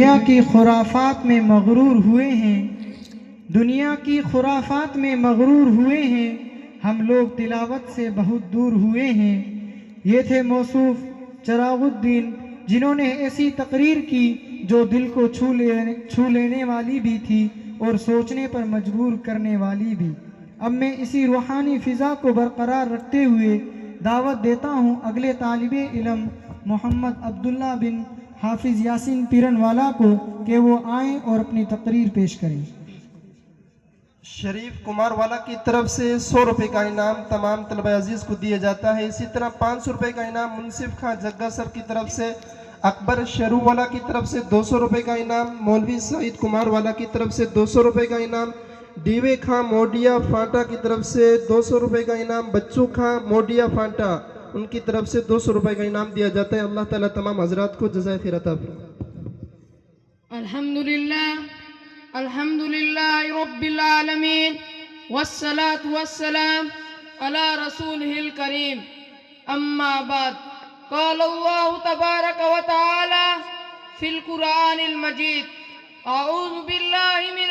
دنیا کی خرافات میں مغرور ہوئے ہیں، دنیا کی خرافات میں مغرور ہوئے ہیں، ہم لوگ تلاوت سے بہت دور ہوئے ہیں۔ یہ تھے موصوف چراغ الدین، جنہوں نے ایسی تقریر کی جو دل کو چھو لینے والی بھی تھی اور سوچنے پر مجبور کرنے والی بھی۔ اب میں اسی روحانی فضا کو برقرار رکھتے ہوئے دعوت دیتا ہوں اگلے طالب علم محمد عبداللہ بن حافظ یاسین پیرن والا کو کہ وہ آئیں اور اپنی تقریر پیش کریں۔ شریف کمار والا کی طرف سے 100 روپے کا انعام تمام طلبہ عزیز کو دیا جاتا ہے۔ اسی طرح 500 روپے کا انعام منصف خان جگہ سر کی طرف سے، اکبر شروع والا کی طرف سے 200 روپے کا انعام، مولوی سعید کمار والا کی طرف سے 200 روپے کا انعام، ڈیوے خان موڈیا فانٹا کی طرف سے 200 روپے کا انعام، بچو خان موڈیا فانٹا ان کی طرف سے 200 روپے کا انعام دیا جاتا ہے۔ اللہ تعالیٰ تمام حضرات کو جزائے خیر عطا فرمائے۔ الحمد لله رب العالمين والصلاة والسلام على رسوله الكريم، أما بعد، قال الله تبارك وتعالى في القرآن المجيد: أعوذ بالله من